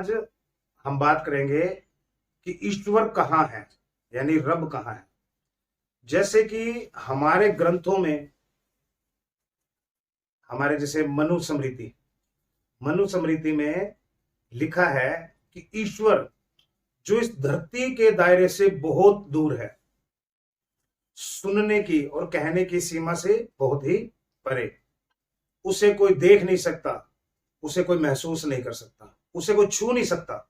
आज हम बात करेंगे कि ईश्वर कहाँ है, यानी रब कहाँ है। जैसे कि हमारे ग्रंथों में, हमारे जैसे मनु स्मृति में लिखा है कि ईश्वर जो इस धरती के दायरे से बहुत दूर है, सुनने की और कहने की सीमा से बहुत ही परे, उसे कोई देख नहीं सकता, उसे कोई महसूस नहीं कर सकता, उसे कोई छू नहीं सकता।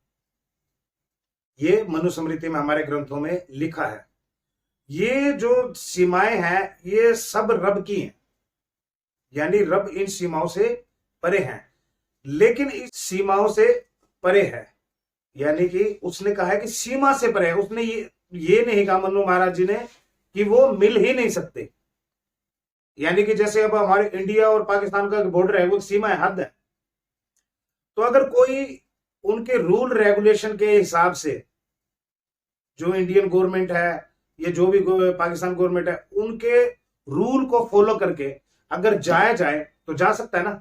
ये मनुस्मृति में, हमारे ग्रंथों में लिखा है। ये जो सीमाएं हैं ये सब रब की हैं, यानी रब इन सीमाओं से परे हैं। लेकिन इस सीमाओं से परे है, यानी कि उसने कहा है कि सीमा से परे है। उसने ये नहीं कहा मनु महाराज जी ने कि वो मिल ही नहीं सकते। यानी कि जैसे अब हमारे इंडिया और पाकिस्तान का बॉर्डर है, वो सीमा है, हद है। तो अगर कोई उनके रूल रेगुलेशन के हिसाब से, जो इंडियन गवर्नमेंट है या जो भी पाकिस्तान गवर्नमेंट है, उनके रूल को फॉलो करके अगर जाया जाए तो जा सकता है ना।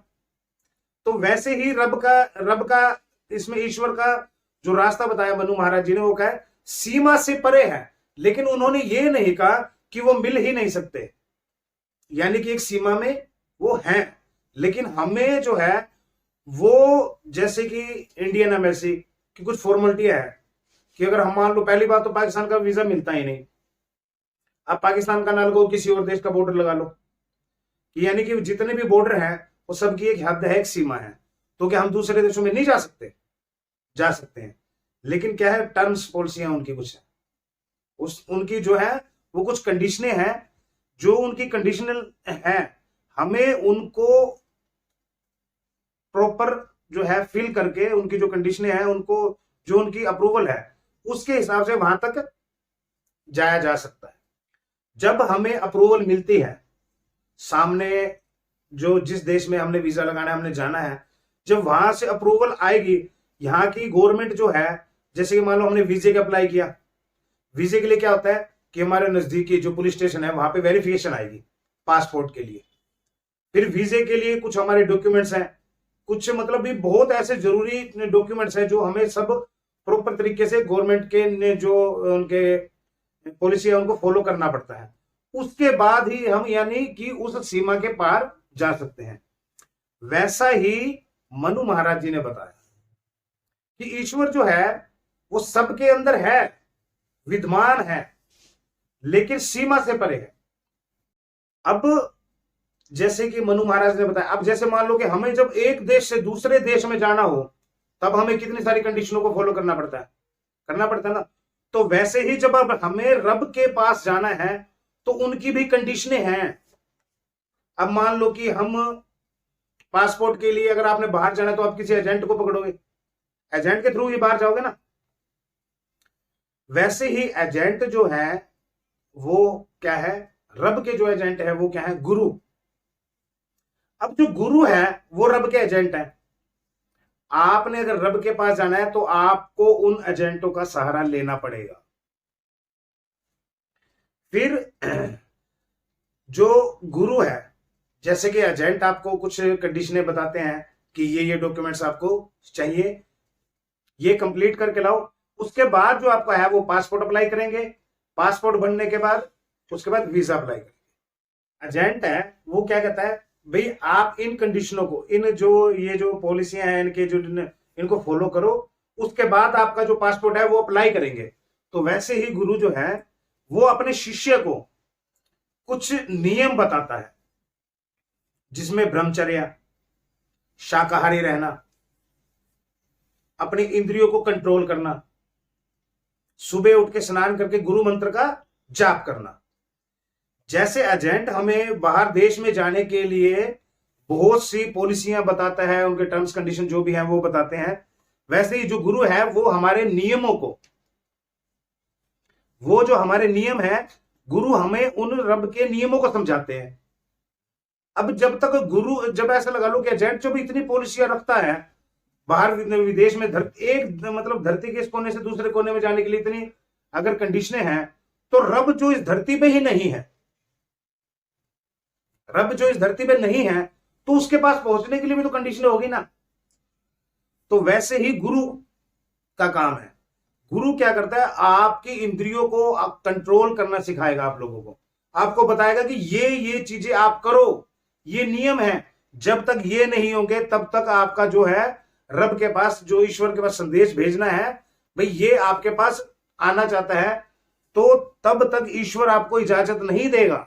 तो वैसे ही रब का इसमें ईश्वर का जो रास्ता बताया मनु महाराज जी ने, वो कहा सीमा से परे है। लेकिन उन्होंने ये नहीं कहा कि वो मिल ही नहीं सकते, यानी कि एक सीमा में वो हैं। लेकिन हमें जो है वो, जैसे कि इंडियन एम्बेसी की कुछ फॉर्मेलिटियां है कि अगर हम मान लो, पहली बात तो पाकिस्तान का वीजा मिलता ही नहीं। आप पाकिस्तान का ना लगाओ, किसी और देश का बॉर्डर लगा लो, कि यानी कि जितने भी बॉर्डर हैं वो सबकी एक हद है, एक सीमा है। तो क्या हम दूसरे देशों में नहीं जा सकते? जा सकते हैं, लेकिन क्या है, टर्म्स पॉलिसियां उनकी कुछ है, उनकी जो है वो कुछ कंडीशनें हैं, जो उनकी कंडीशनल है। हमें उनको प्रॉपर जो है फिल करके, उनकी जो कंडीशनें हैं, उनको जो उनकी अप्रूवल है, उसके हिसाब से वहां तक जाया जा सकता है। जब हमें अप्रूवल मिलती है सामने, जो जिस देश में हमने वीजा लगाना है, हमने जाना है, जब वहां से अप्रूवल आएगी, यहाँ की गवर्नमेंट जो है, जैसे कि मान लो हमने वीजे का अप्लाई किया, वीजे के लिए क्या होता है कि हमारे नजदीकी जो पुलिस स्टेशन है वहां पे वेरिफिकेशन आएगी पासपोर्ट के लिए। फिर वीजे के लिए कुछ हमारे डॉक्यूमेंट्स हैं, कुछ मतलब भी बहुत ऐसे जरूरी डॉक्यूमेंट्स हैं जो हमें सब प्रॉपर तरीके से गवर्नमेंट के जो उनके पॉलिसी है उनको फॉलो करना पड़ता है। उसके बाद ही हम यानी कि उस सीमा के पार जा सकते हैं। वैसा ही मनु महाराज जी ने बताया कि ईश्वर जो है वो सबके अंदर है, विद्यमान है, लेकिन सीमा से परे है। अब जैसे कि मनु महाराज ने बताया, अब जैसे मान लो कि हमें जब एक देश से दूसरे देश में जाना हो, तब हमें कितनी सारी कंडीशनों को फॉलो करना पड़ता है ना। तो वैसे ही जब अब हमें रब के पास जाना है तो उनकी भी कंडीशनें हैं। अब मान लो कि हम पासपोर्ट के लिए अगर आपने बाहर जाना है तो आप किसी एजेंट को पकड़ोगे, एजेंट के थ्रू ही बाहर जाओगे ना। वैसे ही एजेंट जो है वो क्या है, रब के जो एजेंट है वो क्या है, गुरु। अब जो गुरु है वो रब के एजेंट है। आपने अगर रब के पास जाना है तो आपको उन एजेंटों का सहारा लेना पड़ेगा। फिर जो गुरु है, जैसे कि एजेंट आपको कुछ कंडीशनें बताते हैं कि ये डॉक्यूमेंट्स आपको चाहिए, ये कंप्लीट करके लाओ। उसके बाद जो आपका है वो पासपोर्ट अप्लाई करेंगे, पासपोर्ट बनने के बाद उसके बाद वीजा अप्लाई करेंगे। एजेंट है वो क्या कहता है, भाई आप इन कंडीशनों को, इन जो ये जो पॉलिसियां हैं इनके जो, इनको फॉलो करो, उसके बाद आपका जो पासपोर्ट है वो अप्लाई करेंगे। तो वैसे ही गुरु जो है वो अपने शिष्य को कुछ नियम बताता है, जिसमें ब्रह्मचर्य, शाकाहारी रहना, अपनी इंद्रियों को कंट्रोल करना, सुबह उठ के स्नान करके गुरु मंत्र का जाप करना। जैसे एजेंट हमें बाहर देश में जाने के लिए बहुत सी पॉलिसियां बताता है, उनके टर्म्स कंडीशन जो भी हैं वो बताते हैं, वैसे ही जो गुरु है वो हमारे नियमों को, वो जो हमारे नियम है, गुरु हमें उन रब के नियमों को समझाते हैं। अब जब तक गुरु, जब ऐसा लगा लो कि एजेंट जो भी इतनी पॉलिसियां रखता है बाहर विदेश में, एक मतलब धरती के इस कोने से दूसरे कोने में जाने के लिए इतनी अगर कंडीशनें हैं, तो रब जो इस धरती पे ही नहीं है, रब जो इस धरती पे नहीं है, तो उसके पास पहुंचने के लिए भी तो कंडीशन होगी ना। तो वैसे ही गुरु का काम है। गुरु क्या करता है, आपकी इंद्रियों को आप कंट्रोल करना सिखाएगा, आप लोगों को आपको बताएगा कि ये चीजें आप करो, ये नियम है। जब तक ये नहीं होंगे तब तक आपका जो है रब के पास, जो ईश्वर के पास संदेश भेजना है, भाई ये आपके पास आना चाहता है, तो तब तक ईश्वर आपको इजाजत नहीं देगा।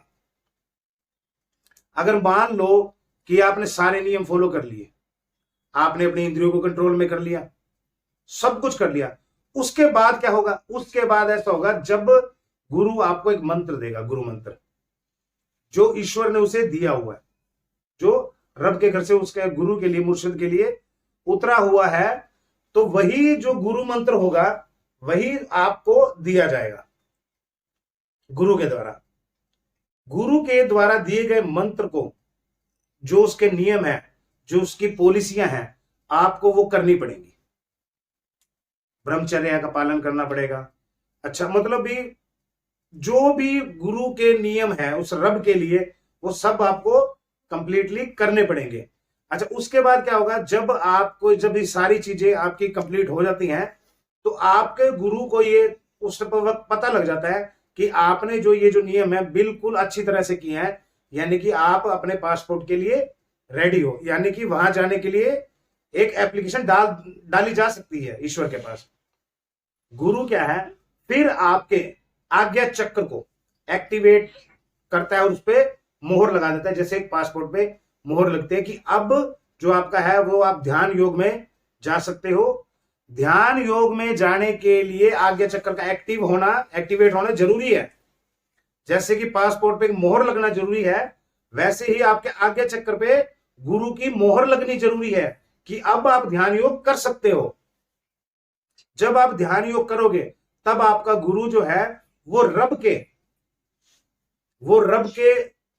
अगर मान लो कि आपने सारे नियम फॉलो कर लिए, आपने अपनी इंद्रियों को कंट्रोल में कर लिया, सब कुछ कर लिया, उसके बाद क्या होगा, उसके बाद ऐसा होगा जब गुरु आपको एक मंत्र देगा, गुरु मंत्र जो ईश्वर ने उसे दिया हुआ है, जो रब के घर से उसके गुरु के लिए, मुर्शिद के लिए उतरा हुआ है, तो वही जो गुरु मंत्र होगा वही आपको दिया जाएगा गुरु के द्वारा। गुरु के द्वारा दिए गए मंत्र को, जो उसके नियम है, जो उसकी पॉलिसियां हैं, आपको वो करनी पड़ेंगी। ब्रह्मचर्य का पालन करना पड़ेगा। अच्छा, मतलब भी जो भी गुरु के नियम है उस रब के लिए, वो सब आपको कंप्लीटली करने पड़ेंगे। अच्छा, उसके बाद क्या होगा, जब ये सारी चीजें आपकी कंप्लीट हो जाती हैं, तो आपके गुरु को ये उस वक्त पता लग जाता है कि आपने ये जो नियम है बिल्कुल अच्छी तरह से किए हैं, यानी कि आप अपने पासपोर्ट के लिए रेडी हो, यानी कि वहां जाने के लिए एक एप्लीकेशन डाली जा सकती है ईश्वर के पास। गुरु क्या है, फिर आपके आज्ञा चक्र को एक्टिवेट करता है और उस पर मोहर लगा देता है, जैसे एक पासपोर्ट पे मोहर लगती है कि अब जो आपका है वो आप ध्यान योग में जा सकते हो। ध्यान योग में जाने के लिए आज्ञा चक्र का एक्टिवेट होना जरूरी है। जैसे कि पासपोर्ट पे मोहर लगना जरूरी है, वैसे ही आपके आज्ञा चक्र पे गुरु की मोहर लगनी जरूरी है कि अब आप ध्यान योग कर सकते हो। जब आप ध्यान योग करोगे तब आपका गुरु जो है वो रब के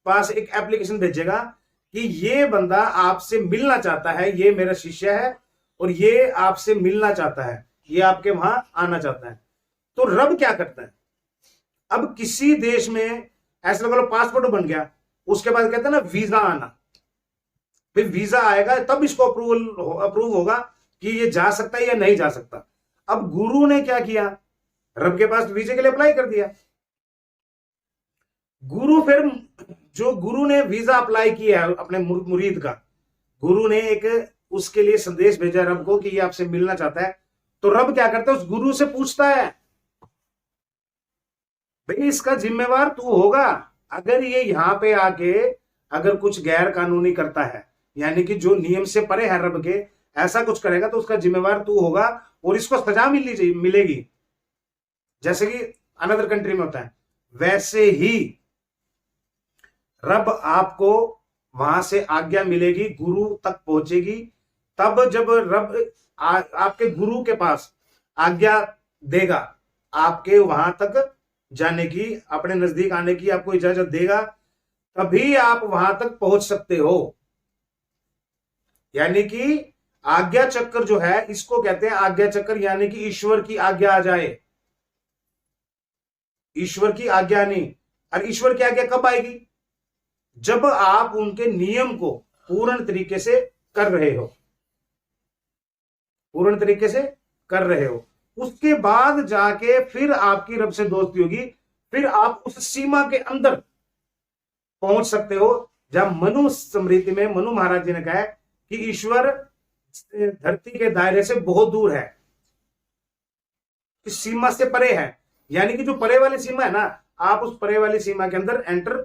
पास एक एप्लीकेशन भेजेगा कि ये बंदा आपसे मिलना चाहता है, ये मेरा शिष्य है और ये आपसे मिलना चाहता है, ये आपके वहां आना चाहता है। तो रब क्या करता है, अब किसी देश में ऐसा लगा लो पासपोर्ट बन गया, उसके बाद कहते हैं ना वीजा आना, फिर वीजा आएगा तब इसको अप्रूव होगा कि ये जा सकता है या नहीं जा सकता। अब गुरु ने क्या किया, रब के पास वीजे के लिए अप्लाई कर दिया। गुरु ने वीजा अप्लाई किया है अपने मुरीद का, गुरु ने एक उसके लिए संदेश भेजा रब को कि ये आपसे मिलना चाहता है, तो रब क्या करता है, उस गुरु से पूछता है भाई इसका जिम्मेवार तू होगा, अगर ये यहां पे आके अगर कुछ गैर कानूनी करता है, यानी कि जो नियम से परे है रब के, ऐसा कुछ करेगा तो उसका जिम्मेवार तू होगा और इसको सजा मिलेगी। जैसे कि अनदर कंट्री में होता है, वैसे ही रब आपको वहां से आज्ञा मिलेगी, गुरु तक पहुंचेगी। तब जब रब आपके गुरु के पास आज्ञा देगा, आपके वहां तक जाने की, अपने नजदीक आने की आपको इजाजत देगा, तभी आप वहां तक पहुंच सकते हो। यानी कि आज्ञा चक्र जो है, इसको कहते हैं आज्ञा चक्र, यानी कि ईश्वर की आज्ञा आ जाए। ईश्वर की आज्ञा नहीं, और ईश्वर की आज्ञा कब आएगी, जब आप उनके नियम को पूर्ण तरीके से कर रहे हो, पूर्ण तरीके से कर रहे हो। उसके बाद जाके फिर आपकी रब से दोस्ती होगी, फिर आप उस सीमा के अंदर पहुंच सकते हो जहां मनु स्मृति में मनु महाराज जी ने कहा है कि ईश्वर धरती के दायरे से बहुत दूर है, इस सीमा से परे है। यानी कि जो परे वाली सीमा है ना, आप उस परे वाली सीमा के अंदर एंटर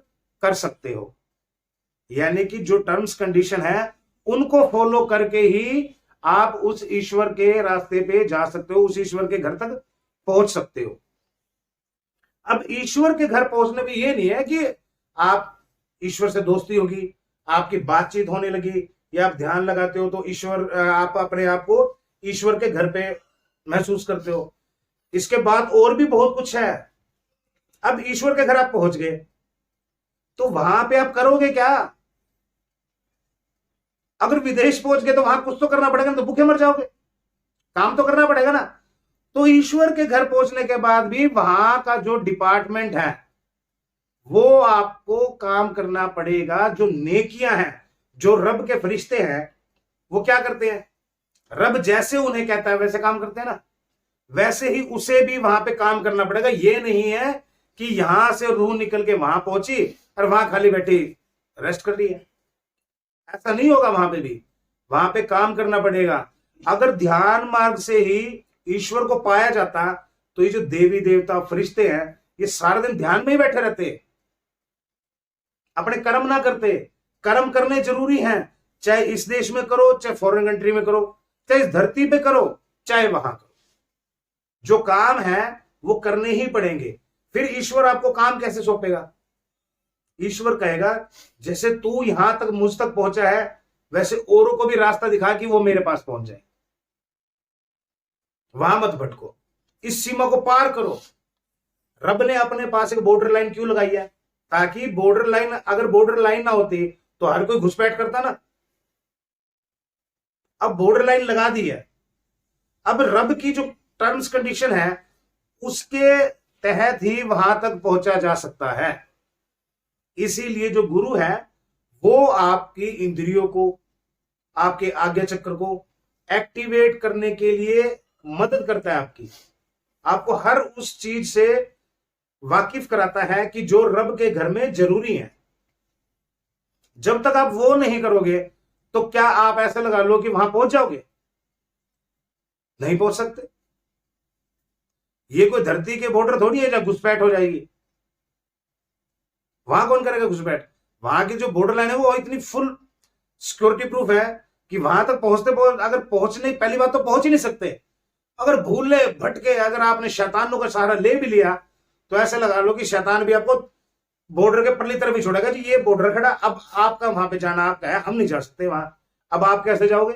कर सकते हो। यानी कि जो टर्म्स कंडीशन है उनको फॉलो करके ही आप उस ईश्वर के रास्ते पे जा सकते हो, उस ईश्वर के घर तक पहुंच सकते हो। अब ईश्वर के घर पहुंचने में ये नहीं है कि आप ईश्वर से दोस्ती होगी, आपकी बातचीत होने लगी, या आप ध्यान लगाते हो तो ईश्वर, आप अपने आप को ईश्वर के घर पे महसूस करते हो। इसके बाद और भी बहुत कुछ है। अब ईश्वर के घर आप पहुंच गए तो वहां पे आप करोगे क्या, अगर विदेश पहुंच गए तो वहां कुछ तो करना पड़ेगा ना, तो भूखे मर जाओगे, काम तो करना पड़ेगा ना। तो ईश्वर के घर पहुंचने के बाद भी वहां का जो डिपार्टमेंट है वो आपको काम करना पड़ेगा। जो नेकियां हैं, जो रब के फरिश्ते हैं, वो क्या करते हैं, रब जैसे उन्हें कहता है वैसे काम करते हैं ना। वैसे ही उसे भी वहां पे काम करना पड़ेगा। ये नहीं है कि यहां से रूह निकल के वहां पहुंची और वहां खाली बैठी रेस्ट कर रही है, ऐसा नहीं होगा। वहां पे भी वहां पे काम करना पड़ेगा। अगर ध्यान मार्ग से ही ईश्वर को पाया जाता तो ये जो देवी देवता फरिश्ते हैं ये सारा दिन ध्यान में ही बैठे रहते, अपने कर्म ना करते। कर्म करने जरूरी हैं, चाहे इस देश में करो, चाहे फॉरेन कंट्री में करो, चाहे इस धरती पे करो, चाहे वहां करो। जो काम है वो करने ही पड़ेंगे। फिर ईश्वर आपको काम कैसे सौंपेगा? ईश्वर कहेगा जैसे तू यहां तक मुझ तक पहुंचा है वैसे औरों को भी रास्ता दिखा कि वो मेरे पास पहुंच जाए। वहां मत भटको, इस सीमा को पार करो। रब ने अपने पास एक बॉर्डर लाइन क्यों लगाई है? ताकि बॉर्डर लाइन, अगर बॉर्डर लाइन ना होती तो हर कोई घुसपैठ करता ना। अब बॉर्डर लाइन लगा दी है, अब रब की जो टर्म्स कंडीशन है उसके तहत ही वहां तक पहुंचा जा सकता है। इसीलिए जो गुरु है वो आपकी इंद्रियों को, आपके आज्ञा चक्र को एक्टिवेट करने के लिए मदद करता है। आपको हर उस चीज से वाकिफ कराता है कि जो रब के घर में जरूरी है। जब तक आप वो नहीं करोगे तो क्या आप ऐसा लगा लो कि वहां पहुंच जाओगे? नहीं पहुंच सकते। ये कोई धरती के बॉर्डर थोड़ी है जब घुसपैठ हो जाएगी। वहां कौन करेगा घुसपैठ? वहां की जो बॉर्डर लाइन है वो इतनी फुल सिक्योरिटी प्रूफ है कि वहां तक अगर पहुंचने, पहली बात तो पहुंच ही नहीं सकते। अगर भूले भटके, अगर आपने शैतानों का सहारा ले भी लिया तो ऐसे लगा लो कि शैतान भी आपको बॉर्डर के परली तरफ ही छोड़ेगा जी, ये बॉर्डर खड़ा, अब आपका वहां पे जाना आपका है, हम नहीं जा सकते वहां। अब आप कैसे जाओगे?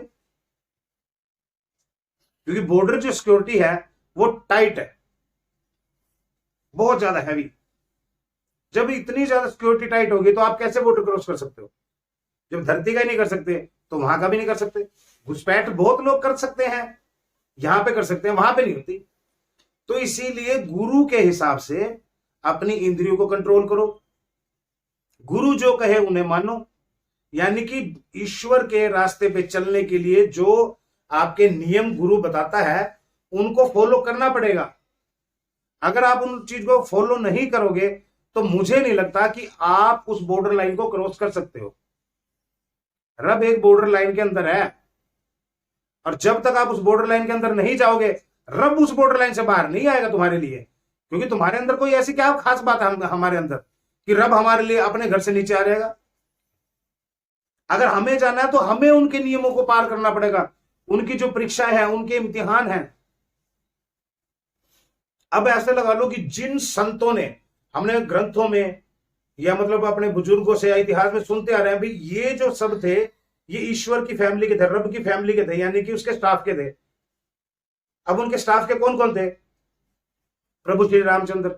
क्योंकि बॉर्डर जो सिक्योरिटी है वो टाइट है, बहुत ज्यादा हैवी। जब इतनी ज्यादा सिक्योरिटी टाइट होगी तो आप कैसे बॉर्डर क्रॉस कर सकते हो? जब धरती का ही नहीं कर सकते तो वहां का भी नहीं कर सकते। घुसपैठ बहुत लोग कर सकते हैं, यहां पे कर सकते हैं, वहां पे नहीं होती। तो इसीलिए गुरु के हिसाब से अपनी इंद्रियों को कंट्रोल करो। गुरु जो कहे उन्हें मानो, यानी कि ईश्वर के रास्ते पे चलने के लिए जो आपके नियम गुरु बताता है उनको फॉलो करना पड़ेगा। अगर आप उन चीज को फॉलो नहीं करोगे तो मुझे नहीं लगता कि आप उस बॉर्डर लाइन को क्रॉस कर सकते हो। रब एक बॉर्डर लाइन के अंदर है और जब तक आप उस बॉर्डर लाइन के अंदर नहीं जाओगे रब उस बॉर्डर लाइन से बाहर नहीं आएगा तुम्हारे लिए। क्योंकि तुम्हारे अंदर कोई ऐसी क्या खास बात है हमारे अंदर कि रब हमारे लिए अपने घर से नीचे आ जाएगा? अगर हमें जाना है तो हमें उनके नियमों को पार करना पड़ेगा, उनकी जो परीक्षाएं हैं, उनके इम्तिहान हैं। अब ऐसे लगा लो कि जिन संतों ने, हमने ग्रंथों में या मतलब अपने बुजुर्गों से या इतिहास में सुनते आ रहे हैं भाई ये जो सब थे ये ईश्वर की फैमिली के थे, रब की फैमिली के थे, यानी कि उसके स्टाफ के थे। अब उनके स्टाफ के कौन कौन थे? प्रभु श्री रामचंद्र,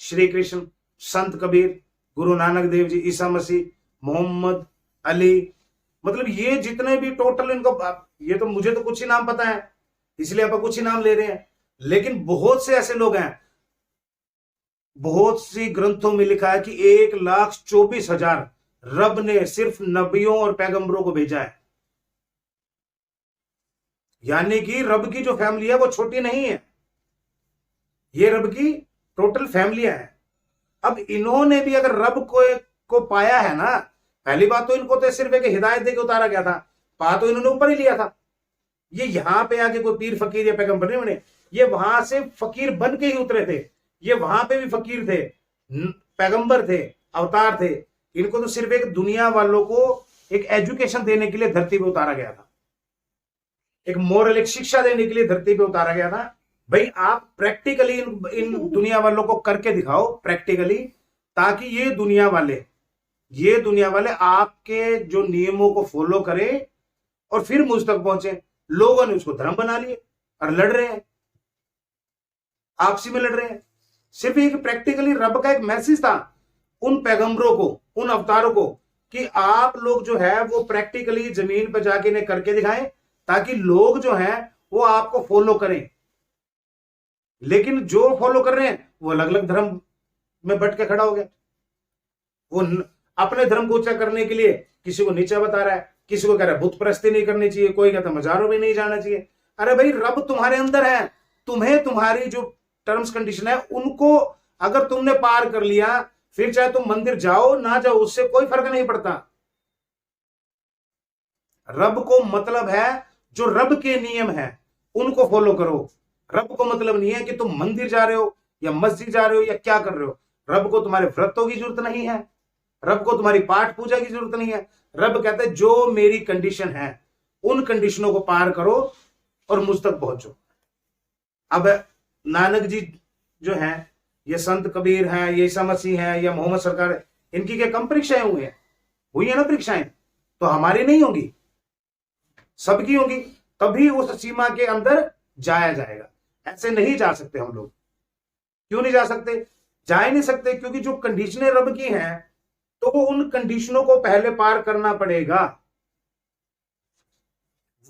श्री कृष्ण, संत कबीर, गुरु नानक देव जी, ईसा मसीह, मोहम्मद अली, मतलब ये जितने भी टोटल इनको, ये तो मुझे तो कुछ ही नाम पता है इसलिए आप कुछ ही नाम ले रहे हैं, लेकिन बहुत से ऐसे लोग हैं। बहुत सी ग्रंथों में लिखा है कि 1,24,000 रब ने सिर्फ नबियों और पैगंबरों को भेजा है। यानी कि रब की जो फैमिली है वो छोटी नहीं है, ये रब की टोटल फैमिलियां हैं। अब इन्होंने भी अगर रब को पाया है ना, पहली बात तो इनको तो सिर्फ एक हिदायत देकर उतारा गया था, पा तो इन्होंने ऊपर ही लिया था। ये यहां पे आके कोई पीर फकीर या पैगंबर नहीं बने, ये वहां से फकीर बन के ही उतरे थे। ये वहां पे भी फकीर थे, पैगंबर थे, अवतार थे। इनको तो सिर्फ एक दुनिया वालों को एक एजुकेशन देने के लिए धरती पे उतारा गया था, एक मोरल, एक शिक्षा देने के लिए धरती पे उतारा गया था। भाई आप प्रैक्टिकली इन दुनिया वालों को करके दिखाओ प्रैक्टिकली, ताकि ये दुनिया वाले आपके जो नियमों को फॉलो करें और फिर मुझ तक पहुंचे। लोगों ने उसको धर्म बना लिए और लड़ रहे हैं, आपसी में लड़ रहे हैं। सिर्फ एक प्रैक्टिकली रब का एक मैसेज था उन पैगंबरों को, उन अवतारों को, कि आप लोग जो है वो प्रैक्टिकली जमीन पर जाके इन्हें करके दिखाएं ताकि लोग जो हैं वो आपको फॉलो करें। लेकिन जो फॉलो कर रहे हैं वो अलग अलग धर्म में बट के खड़ा हो गया। वो अपने धर्म को ऊंचा करने के लिए किसी को नीचा बता रहा है, किसी को कह रहा है बुत परस्ती नहीं करनी चाहिए, कोई कहता मजारों में नहीं जाना चाहिए। अरे भाई रब तुम्हारे अंदर है, तुम्हें तुम्हारी जो टर्म्स कंडीशन है उनको अगर तुमने पार कर लिया, फिर चाहे तुम मंदिर जाओ ना जाओ, उससे कोई फर्क नहीं पड़ता। रब को मतलब है जो रब के नियम है उनको फॉलो करो। रब को मतलब नहीं है कि तुम मंदिर जा रहे हो या मस्जिद जा रहे हो या क्या कर रहे हो। रब को तुम्हारे व्रतों की जरूरत नहीं है, रब को तुम्हारी पाठ पूजा की जरूरत नहीं है। रब कहते हैं जो मेरी कंडीशन है उन कंडीशनों को पार करो और मुझ तक पहुंचो। अब नानक जी जो हैं, ये संत कबीर हैं, ये ईसा मसीह हैं या मोहम्मद सरकार, इनकी क्या कम परीक्षाएं हुई है ना परीक्षाएं, तो हमारी नहीं होगी, सबकी होगी, तभी उस सीमा के अंदर जाया जाएगा। ऐसे नहीं जा सकते हम लोग। क्यों नहीं जा सकते? जा ही नहीं सकते क्योंकि जो कंडीशनें रब की हैं तो वो उन कंडीशनों को पहले पार करना पड़ेगा।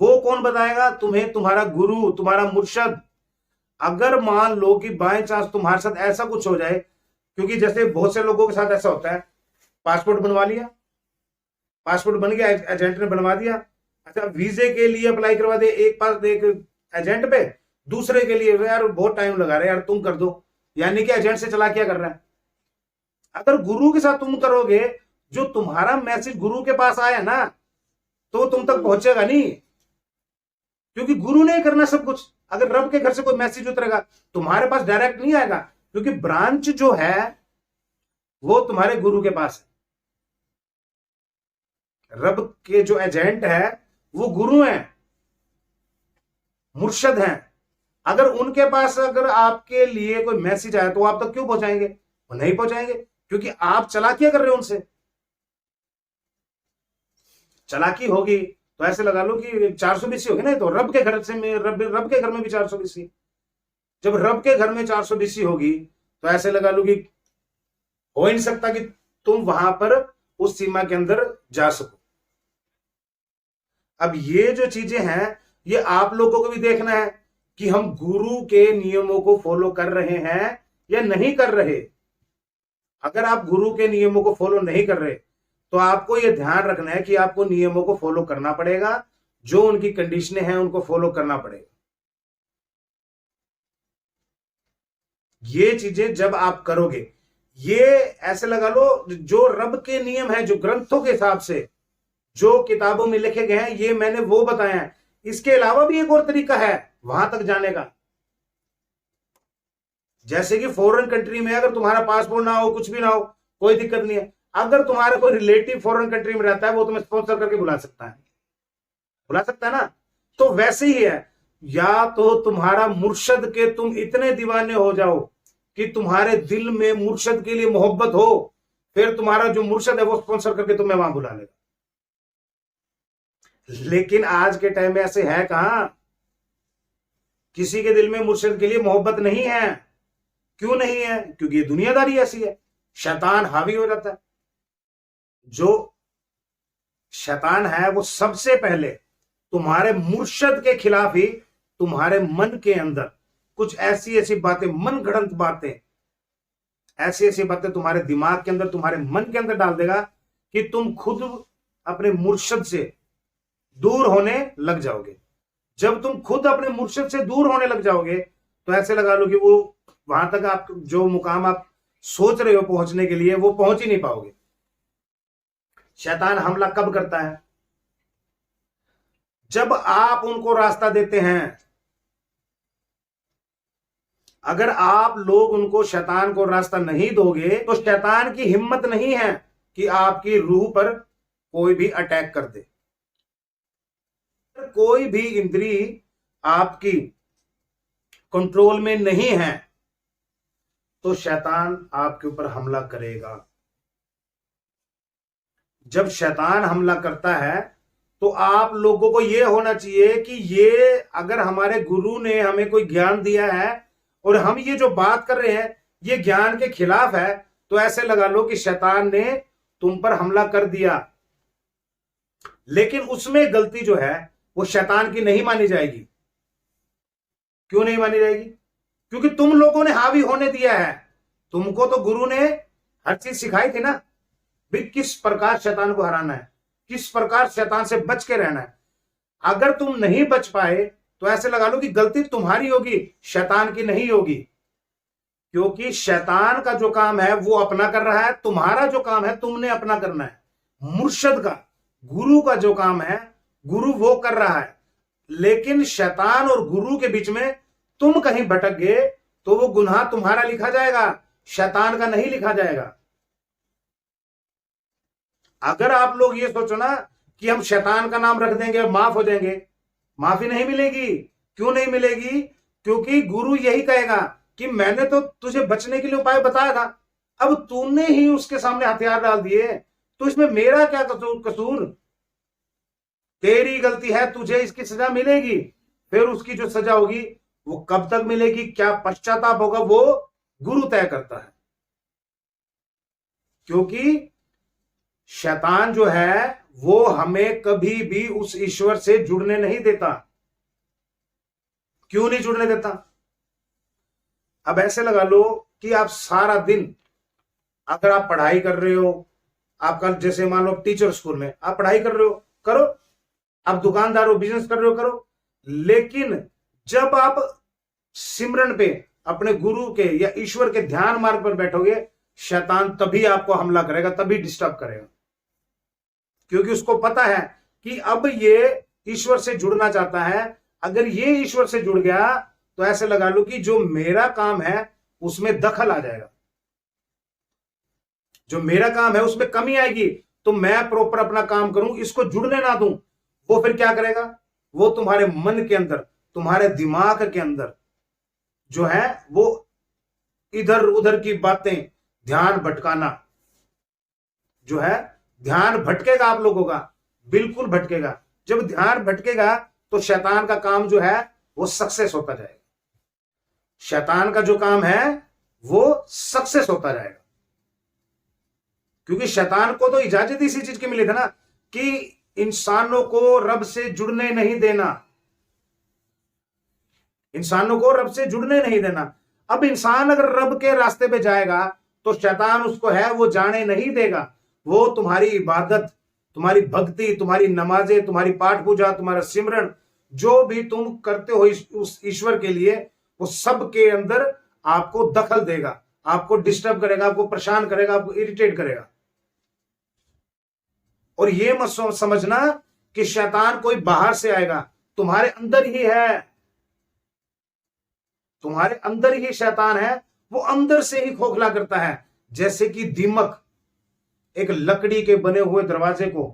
वो कौन बताएगा तुम्हें? तुम्हारा गुरु, तुम्हारा मुर्शद। अगर मान लो कि बाय चांस तुम्हारे साथ ऐसा कुछ हो जाए, क्योंकि जैसे बहुत से लोगों के साथ ऐसा होता है, पासपोर्ट बनवा लिया, पासपोर्ट बन गया, एजेंट ने बनवा दिया, अच्छा वीजे के लिए अप्लाई करवा दे एक पास एक एजेंट पे, दूसरे के लिए यार बहुत टाइम लगा रहे यार तुम कर दो, यानी कि एजेंट से चला क्या कर रहा है। अगर गुरु के साथ तुम करोगे, जो तुम्हारा मैसेज गुरु के पास आया ना तो तुम तक पहुंचेगा नहीं, क्योंकि गुरु ने करना सब कुछ। अगर रब के घर से कोई मैसेज उतरेगा तुम्हारे पास डायरेक्ट नहीं आएगा, क्योंकि ब्रांच जो है वो तुम्हारे गुरु के पास है। रब के जो एजेंट है वो गुरु हैं, मुर्शद हैं। अगर उनके पास अगर आपके लिए कोई मैसेज आया तो आप तक क्यों पहुंचाएंगे? वो नहीं पहुंचाएंगे, क्योंकि आप चालाकियां कर रहे हो उनसे। चालाकी होगी तो ऐसे लगा लो कि 420 होगी ना, तो रब के घर से रब के घर में भी 420। जब रब के घर में 420 होगी तो ऐसे लगा लो कि हो ही नहीं सकता कि तुम वहां पर उस सीमा के अंदर जा सको। अब ये जो चीजें हैं ये आप लोगों को भी देखना है कि हम गुरु के नियमों को फॉलो कर रहे हैं या नहीं कर रहे। अगर आप गुरु के नियमों को फॉलो नहीं कर रहे तो आपको यह ध्यान रखना है कि आपको नियमों को फॉलो करना पड़ेगा, जो उनकी कंडीशनें हैं उनको फॉलो करना पड़ेगा। ये चीजें जब आप करोगे, ये ऐसे लगा लो जो रब के नियम है, जो ग्रंथों के हिसाब से जो किताबों में लिखे गए हैं, ये मैंने वो बताया है। इसके अलावा भी एक और तरीका है वहां तक जाने का। जैसे कि फॉरेन कंट्री में अगर तुम्हारा पासपोर्ट ना हो, कुछ भी ना हो, कोई दिक्कत नहीं है। अगर तुम्हारा कोई रिलेटिव फॉरेन कंट्री में रहता है वो तुम्हें स्पॉन्सर करके बुला सकता है ना। तो वैसे ही है, या तो तुम्हारा मुर्शद के तुम इतने दीवाने हो जाओ कि तुम्हारे दिल में मुर्शद के लिए मोहब्बत हो, फिर तुम्हारा जो मुर्शद है वो स्पॉन्सर करके तुम्हें वहां बुला लेगा। लेकिन आज के टाइम में ऐसे है कहां? किसी के दिल में मुर्शद के लिए मोहब्बत नहीं है। क्यों नहीं है? क्योंकि ये दुनियादारी ऐसी है, शैतान हावी हो जाता है। जो शैतान है वो सबसे पहले तुम्हारे मुर्शद के खिलाफ ही तुम्हारे मन के अंदर कुछ ऐसी ऐसी बातें, मन गढ़ंत बातें, ऐसी ऐसी बातें तुम्हारे दिमाग के अंदर, तुम्हारे मन के अंदर डाल देगा कि तुम खुद अपने मुर्शद से दूर होने लग जाओगे। जब तुम खुद अपने मुर्शद से दूर होने लग जाओगे तो ऐसे लगा लो कि वो वहां तक आप जो मुकाम आप सोच रहे हो पहुंचने के लिए वो पहुंच ही नहीं पाओगे। शैतान हमला कब करता है? जब आप उनको रास्ता देते हैं। अगर आप लोग उनको, शैतान को रास्ता नहीं दोगे तो शैतान की हिम्मत नहीं है कि आपकी रूह पर कोई भी अटैक कर दे। कोई भी इंद्रिय आपकी कंट्रोल में नहीं है तो शैतान आपके ऊपर हमला करेगा। जब शैतान हमला करता है तो आप लोगों को यह होना चाहिए कि ये अगर हमारे गुरु ने हमें कोई ज्ञान दिया है और हम ये जो बात कर रहे हैं ये ज्ञान के खिलाफ है, तो ऐसे लगा लो कि शैतान ने तुम पर हमला कर दिया। लेकिन उसमें गलती जो है वो शैतान की नहीं मानी जाएगी। क्यों नहीं मानी जाएगी? क्योंकि तुम लोगों ने हावी होने दिया है। तुमको तो गुरु ने हर चीज सिखाई थी ना भी, किस प्रकार शैतान को हराना है, किस प्रकार शैतान से बच के रहना है। अगर तुम नहीं बच पाए तो ऐसे लगा लो कि गलती तुम्हारी होगी, शैतान की नहीं होगी। क्योंकि शैतान का जो काम है वो अपना कर रहा है, तुम्हारा जो काम है तुमने अपना करना है। मुर्शद का, गुरु का जो काम है गुरु वो कर रहा है। लेकिन शैतान और गुरु के बीच में तुम कहीं भटक गए तो वो गुनाह तुम्हारा लिखा जाएगा, शैतान का नहीं लिखा जाएगा। अगर आप लोग ये सोचो ना कि हम शैतान का नाम रख देंगे माफ हो जाएंगे, माफी नहीं मिलेगी। क्यों नहीं मिलेगी? क्योंकि गुरु यही कहेगा कि मैंने तो तुझे बचने के लिए उपाय बताया था, अब तूने ही उसके सामने हथियार डाल दिए, तो इसमें मेरा क्या कसूर? तेरी गलती है, तुझे इसकी सजा मिलेगी। फिर उसकी जो सजा होगी वो कब तक मिलेगी, क्या पश्चाताप होगा, वो गुरु तय करता है। क्योंकि शैतान जो है वो हमें कभी भी उस ईश्वर से जुड़ने नहीं देता। क्यों नहीं जुड़ने देता? अब ऐसे लगा लो कि आप सारा दिन, अगर आप पढ़ाई कर रहे हो, आपका जैसे मान लो टीचर स्कूल में आप पढ़ाई कर रहे हो, करो। आप दुकानदार हो, बिजनेस कर रहे हो, करो। लेकिन जब आप सिमरन पे अपने गुरु के या ईश्वर के ध्यान मार्ग पर बैठोगे, शैतान तभी आपको हमला करेगा, तभी डिस्टर्ब करेगा। क्योंकि उसको पता है कि अब ये ईश्वर से जुड़ना चाहता है। अगर ये ईश्वर से जुड़ गया तो ऐसे लगा लो कि जो मेरा काम है उसमें दखल आ जाएगा, जो मेरा काम है उसमें कमी आएगी। तो मैं प्रॉपर अपना काम करूं, इसको जुड़ने ना दूं, वो फिर क्या करेगा? वो तुम्हारे मन के अंदर, तुम्हारे दिमाग के अंदर जो है वो इधर उधर की बातें, ध्यान भटकाना जो है, ध्यान भटकेगा आप लोगों का, बिल्कुल भटकेगा। जब ध्यान भटकेगा तो शैतान का काम जो है वो सक्सेस होता जाएगा। शैतान का जो काम है वो सक्सेस होता जाएगा। क्योंकि शैतान को तो इजाजत इसी चीज की मिली थी ना कि इंसानों को रब से जुड़ने नहीं देना, इंसानों को रब से जुड़ने नहीं देना। अब इंसान अगर रब के रास्ते पे जाएगा तो शैतान उसको है वो जाने नहीं देगा। वो तुम्हारी इबादत, तुम्हारी भक्ति, तुम्हारी नमाजें, तुम्हारी पाठ पूजा, तुम्हारा सिमरन, जो भी तुम करते हो उस ईश्वर के लिए, वो सब के अंदर आपको दखल देगा, आपको डिस्टर्ब करेगा, आपको परेशान करेगा, आपको इरिटेट करेगा। और ये मत समझना कि शैतान कोई बाहर से आएगा, तुम्हारे अंदर ही है, तुम्हारे अंदर ही शैतान है। वो अंदर से ही खोखला करता है। जैसे कि दीमक एक लकड़ी के बने हुए दरवाजे को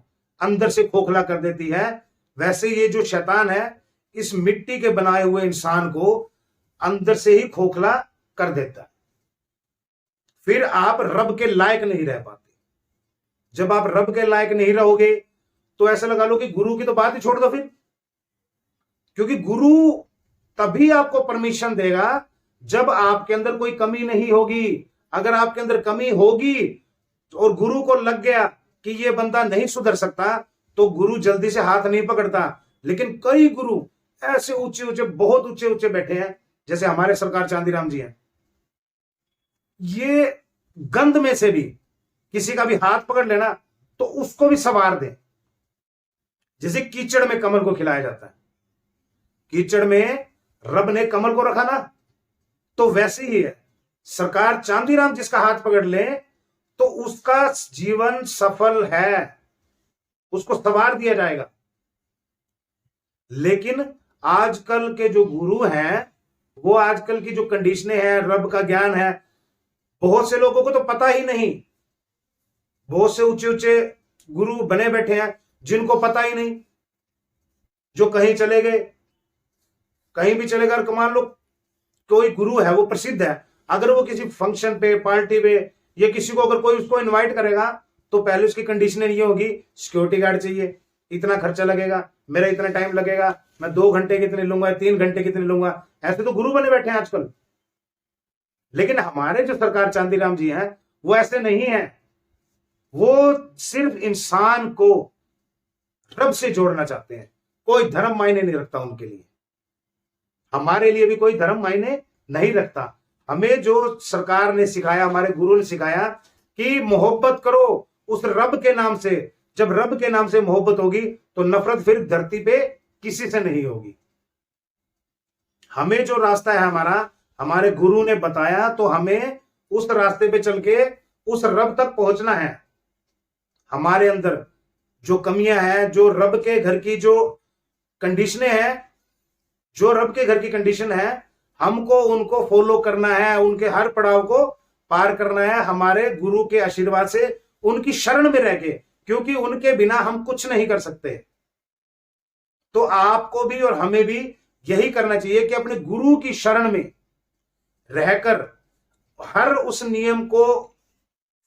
अंदर से खोखला कर देती है, वैसे ये जो शैतान है इस मिट्टी के बनाए हुए इंसान को अंदर से ही खोखला कर देता है। फिर आप रब के लायक नहीं रह पाते। जब आप रब के लायक नहीं रहोगे तो ऐसा लगा लो कि गुरु की तो बात ही छोड़ दो फिर। क्योंकि गुरु तभी आपको परमिशन देगा जब आपके अंदर कोई कमी नहीं होगी। अगर आपके अंदर कमी होगी और गुरु को लग गया कि ये बंदा नहीं सुधर सकता, तो गुरु जल्दी से हाथ नहीं पकड़ता। लेकिन कई गुरु ऐसे ऊंचे ऊंचे, बहुत ऊंचे ऊंचे बैठे हैं, जैसे हमारे सरकार चांदीराम जी हैं, ये गंध में से भी किसी का भी हाथ पकड़ लेना तो उसको भी संवार दे। जैसे कीचड़ में कमल को खिलाया जाता है, कीचड़ में रब ने कमल को रखा ना, तो वैसे ही है। सरकार चांदीराम जिसका हाथ पकड़ ले तो उसका जीवन सफल है, उसको संवार दिया जाएगा। लेकिन आजकल के जो गुरु हैं, वो आजकल की जो कंडीशनें हैं, रब का ज्ञान है, बहुत से लोगों को तो पता ही नहीं। बहुत से ऊंचे ऊंचे गुरु बने बैठे हैं जिनको पता ही नहीं, जो कहीं चले गए, कहीं भी चले गए। मान लो कोई गुरु है, वो प्रसिद्ध है, अगर वो किसी फंक्शन पे, पार्टी पे या किसी को अगर कोई उसको इनवाइट करेगा तो पहले उसकी कंडीशन ये होगी, सिक्योरिटी गार्ड चाहिए, इतना खर्चा लगेगा, मेरा इतना टाइम लगेगा, मैं 2 घंटे कितने लूंगा, 3 घंटे कितने लूंगा। ऐसे तो गुरु बने बैठे हैं आजकल। लेकिन हमारे जो सरकार चांदीराम जी हैं वो ऐसे नहीं है। वो सिर्फ इंसान को रब से जोड़ना चाहते हैं। कोई धर्म मायने नहीं रखता उनके लिए। हमारे लिए भी कोई धर्म मायने नहीं रखता। हमें जो सरकार ने सिखाया, हमारे गुरु ने सिखाया कि मोहब्बत करो उस रब के नाम से। जब रब के नाम से मोहब्बत होगी तो नफरत फिर धरती पे किसी से नहीं होगी। हमें जो रास्ता है हमारा, हमारे गुरु ने बताया, तो हमें उस रास्ते पे चल के उस रब तक पहुंचना है। हमारे अंदर जो कमियां हैं, जो रब के घर की जो कंडीशनें हैं, जो रब के घर की कंडीशन है, हमको उनको फॉलो करना है, उनके हर पड़ाव को पार करना है हमारे गुरु के आशीर्वाद से, उनकी शरण में रह के, क्योंकि उनके बिना हम कुछ नहीं कर सकते। तो आपको भी और हमें भी यही करना चाहिए कि अपने गुरु की शरण में रहकर हर उस नियम को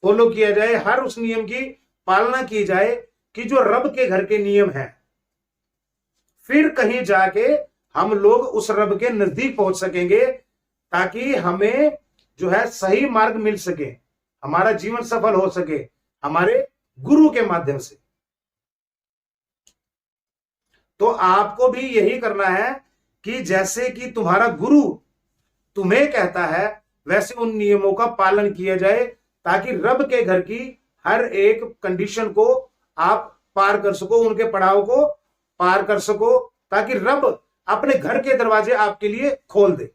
फॉलो किया जाए, हर उस नियम की पालना की जाए कि जो रब के घर के नियम हैं। फिर कहीं जाके हम लोग उस रब के नजदीक पहुंच सकेंगे, ताकि हमें जो है सही मार्ग मिल सके, हमारा जीवन सफल हो सके हमारे गुरु के माध्यम से। तो आपको भी यही करना है कि जैसे कि तुम्हारा गुरु तुम्हें कहता है, वैसे उन नियमों का पालन किया जाए, ताकि रब के घर की हर एक कंडीशन को आप पार कर सको, उनके पड़ाव को पार कर सको, ताकि रब अपने घर के दरवाजे आपके लिए खोल दे।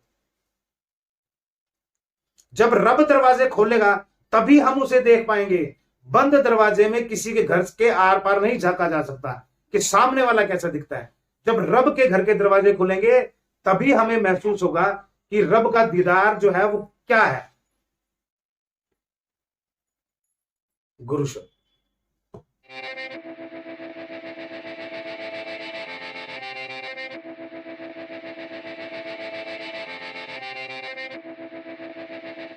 जब रब दरवाजे खोलेगा तभी हम उसे देख पाएंगे। बंद दरवाजे में किसी के घर के आर पार नहीं झांका जा सकता कि सामने वाला कैसा दिखता है। जब रब के घर के दरवाजे खुलेंगे तभी हमें महसूस होगा कि रब का दीदार जो है वो क्या है। गुरु शब्द।